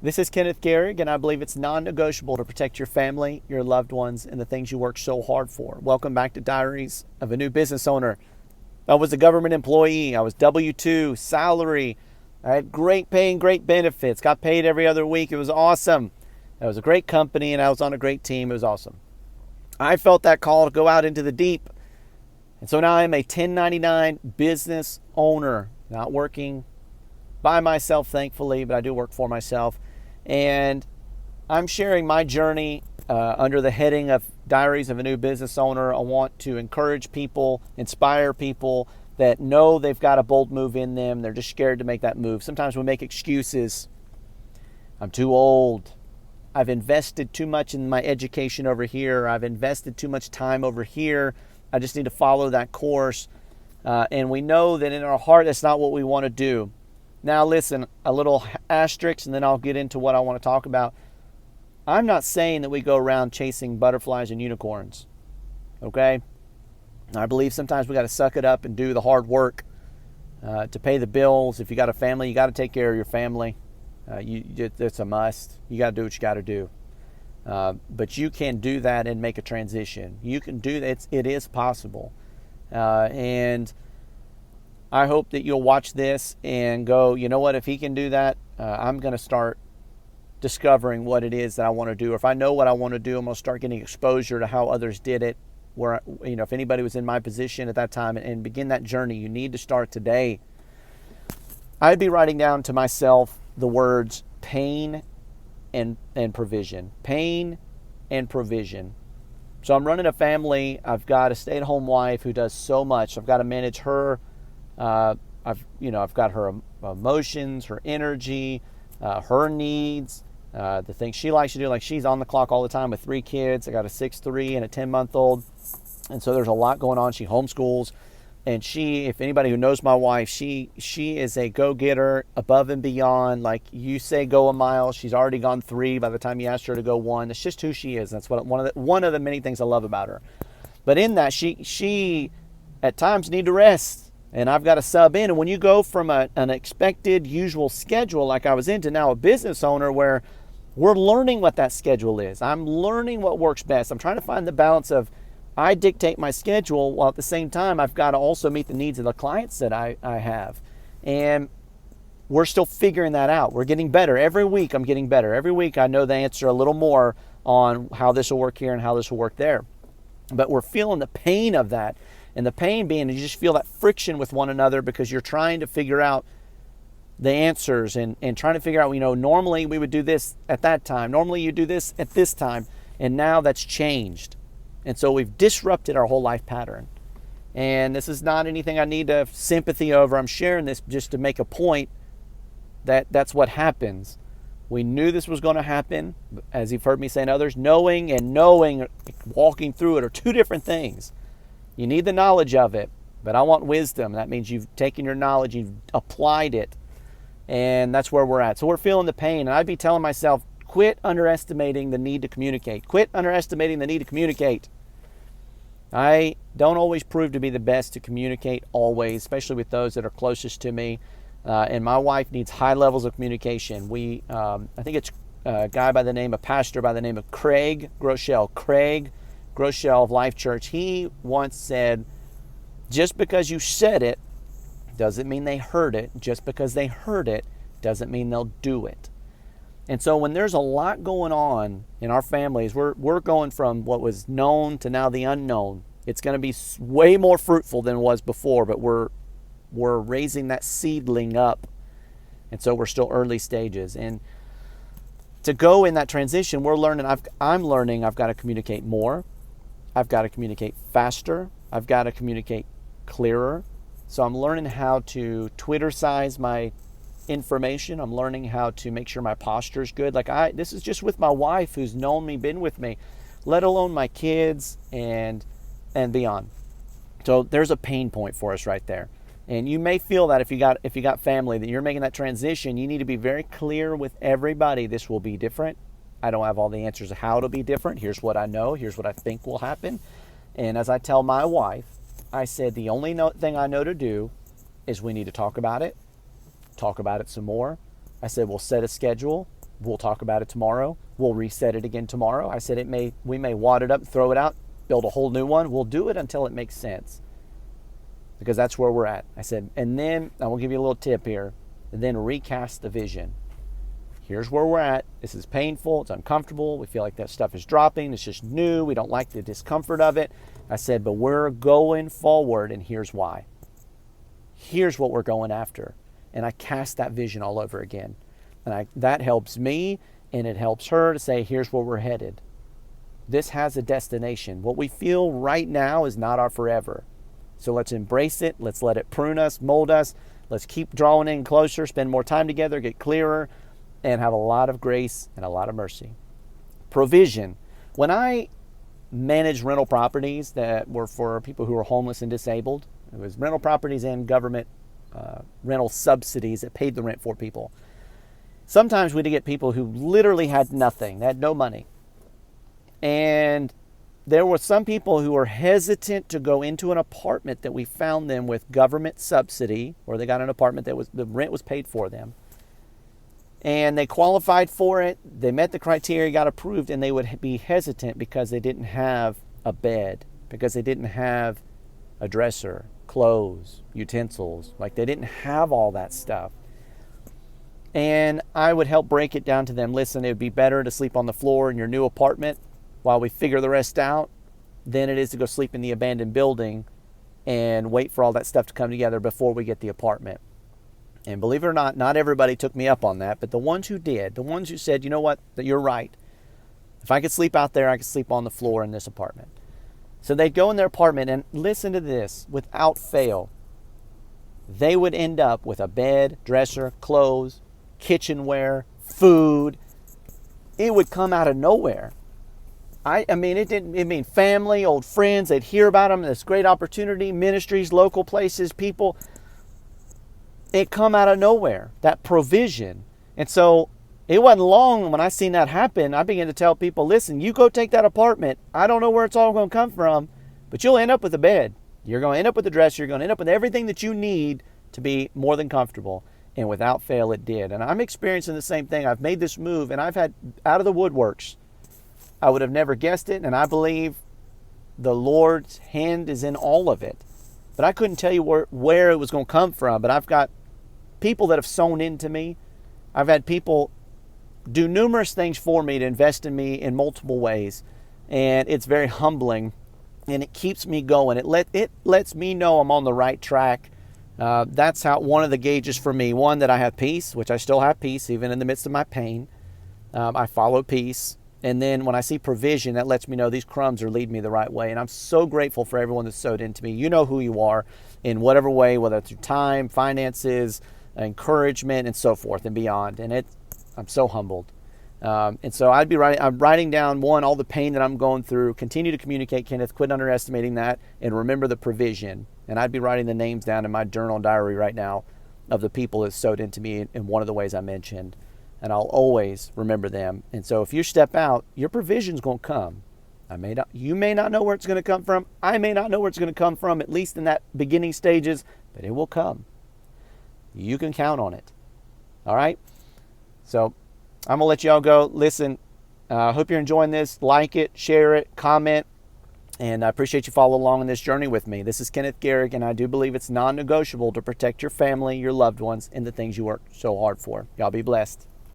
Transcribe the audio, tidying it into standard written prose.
This is Kenneth Gehrig, and I believe it's non-negotiable to protect your family, your loved ones, and the things you work so hard for. Welcome back to Diaries of a New Business Owner. I was a government employee. I was W-2, salary. I had great pay and great benefits. Got paid every other week. It was awesome. It was a great company, and I was on a great team. It was awesome. I felt that call to go out into the deep. And so now I'm a 1099 business owner, not working by myself, thankfully, but I do work for myself. And I'm sharing my journey under the heading of Diaries of a New Business Owner. I want to encourage people, inspire people that know they've got a bold move in them. They're just scared to make that move. Sometimes we make excuses. I'm too old. I've invested too much in my education over here. I've invested too much time over here. I just need to follow that course. And we know that in our heart, that's not what we want to do. Now listen, a little asterisk, and then I'll get into what I want to talk about. I'm not saying that we go around chasing butterflies and unicorns, okay? I believe sometimes we got to suck it up and do the hard work to pay the bills. If you got a family, you got to take care of your family. It's a must. You got to do what you got to do. But you can do that and make a transition. You can do that. It is possible. And I hope that you'll watch this and go, you know what, if he can do that, I'm going to start discovering what it is that I want to do. Or if I know what I want to do, I'm going to start getting exposure to how others did it. Where, you know, if anybody was in my position at that time and begin that journey, you need to start today. I'd be writing down to myself the words pain and provision. Pain and provision. So I'm running a family. I've got a stay-at-home wife who does so much. I've got to manage her. I've got her emotions, her energy, her needs, the things she likes to do. Like, she's on the clock all the time with 3 kids. I got a 6'3" and a 10-month-old. And so there's a lot going on. She homeschools. And she, if anybody who knows my wife, she is a go-getter, above and beyond. Like, you say go a mile, she's already gone 3 by the time you asked her to go 1. That's just who she is. That's what one of the many things I love about her. But in that, she at times need to rest. And I've got to sub in. And when you go from an expected, usual schedule like I was in to now a business owner where we're learning what that schedule is. I'm learning what works best. I'm trying to find the balance of I dictate my schedule while at the same time I've got to also meet the needs of the clients that I have. And we're still figuring that out. We're getting better. Every week I'm getting better. Every week I know the answer a little more on how this will work here and how this will work there. But we're feeling the pain of that. And the pain being you just feel that friction with one another because you're trying to figure out the answers and trying to figure out, normally we would do this at that time. Normally you do this at this time. And now that's changed. And so we've disrupted our whole life pattern. And this is not anything I need to have sympathy over. I'm sharing this just to make a point that that's what happens. We knew this was going to happen. As you've heard me say in others, knowing and walking through it are 2 different things. You need the knowledge of it, but I want wisdom. That means you've taken your knowledge, you've applied it, and that's where we're at. So we're feeling the pain, and I'd be telling myself, quit underestimating the need to communicate. Quit underestimating the need to communicate. I don't always prove to be the best to communicate always, especially with those that are closest to me, and my wife needs high levels of communication. I think it's a guy by the name of pastor by the name of Craig Groeschel of Life Church. He once said, just because you said it doesn't mean they heard it. Just because they heard it doesn't mean they'll do it. And so when there's a lot going on in our families, we're going from what was known to now the unknown. It's going to be way more fruitful than it was before, but we're raising that seedling up. And so we're still early stages. And to go in that transition, I'm learning I've got to communicate more. I've got to communicate faster. I've got to communicate clearer. So I'm learning how to Twitter size my information. I'm learning how to make sure my posture is good. This is just with my wife who's known me, been with me, let alone my kids and beyond. So there's a pain point for us right there. And you may feel that if you got family, that you're making that transition, you need to be very clear with everybody. This will be different. I don't have all the answers of how it'll be different. Here's what I know. Here's what I think will happen. And as I tell my wife, I said, the only thing I know to do is we need to talk about it some more. I said, we'll set a schedule. We'll talk about it tomorrow. We'll reset it again tomorrow. I said we may wad it up, throw it out, build a whole new one. We'll do it until it makes sense, because that's where we're at. I said, and then I will give you a little tip here, and then recast the vision. Here's where we're at. This is painful. It's uncomfortable. We feel like that stuff is dropping. It's just new. We don't like the discomfort of it. I said, but we're going forward, and here's why. Here's what we're going after. And I cast that vision all over again. And that helps me, and it helps her to say, here's where we're headed. This has a destination. What we feel right now is not our forever. So let's embrace it. Let's let it prune us, mold us. Let's keep drawing in closer, spend more time together, get clearer, and have a lot of grace and a lot of mercy. Provision. When I managed rental properties that were for people who were homeless and disabled, it was rental properties and government rental subsidies that paid the rent for people. Sometimes we'd get people who literally had nothing, they had no money. And there were some people who were hesitant to go into an apartment that we found them with government subsidy, or they got an apartment that the rent was paid for them. And they qualified for it, they met the criteria, got approved, and they would be hesitant because they didn't have a bed, because they didn't have a dresser, clothes, utensils. Like, they didn't have all that stuff. And I would help break it down to them. Listen, it would be better to sleep on the floor in your new apartment while we figure the rest out than it is to go sleep in the abandoned building and wait for all that stuff to come together before we get the apartment. And believe it or not, not everybody took me up on that, but the ones who did, the ones who said, you know what, that you're right. If I could sleep out there, I could sleep on the floor in this apartment. So they'd go in their apartment, and listen to this, without fail, they would end up with a bed, dresser, clothes, kitchenware, food. It would come out of nowhere. I mean, family, old friends, they'd hear about them, this great opportunity, ministries, local places, people. It come out of nowhere, that provision. And so it wasn't long when I seen that happen, I began to tell people, listen, you go take that apartment. I don't know where it's all going to come from, but you'll end up with a bed. You're going to end up with a dresser. You're going to end up with everything that you need to be more than comfortable. And without fail, it did. And I'm experiencing the same thing. I've made this move, and I've had out of the woodworks. I would have never guessed it, and I believe the Lord's hand is in all of it. But I couldn't tell you where it was going to come from. But I've got people that have sown into me. I've had people do numerous things for me to invest in me in multiple ways. And it's very humbling, and it keeps me going. It lets me know I'm on the right track. That's how one of the gauges for me. One, that I have peace, which I still have peace even in the midst of my pain. I follow peace. And then when I see provision, that lets me know these crumbs are leading me the right way. And I'm so grateful for everyone that's sowed into me. You know who you are in whatever way, whether it's through time, finances, encouragement, and so forth and beyond. And I'm so humbled. And so I'm writing down, one, all the pain that I'm going through. Continue to communicate, Kenneth. Quit underestimating that. And remember the provision. And I'd be writing the names down in my journal diary right now of the people that sowed into me in one of the ways I mentioned. And I'll always remember them. And so if you step out, your provision's going to come. You may not know where it's going to come from. I may not know where it's going to come from, at least in that beginning stages, but it will come. You can count on it. All right? So I'm going to let y'all go. Listen, I hope you're enjoying this. Like it, share it, comment. And I appreciate you following along on this journey with me. This is Kenneth Gehrig, and I do believe it's non-negotiable to protect your family, your loved ones, and the things you work so hard for. Y'all be blessed.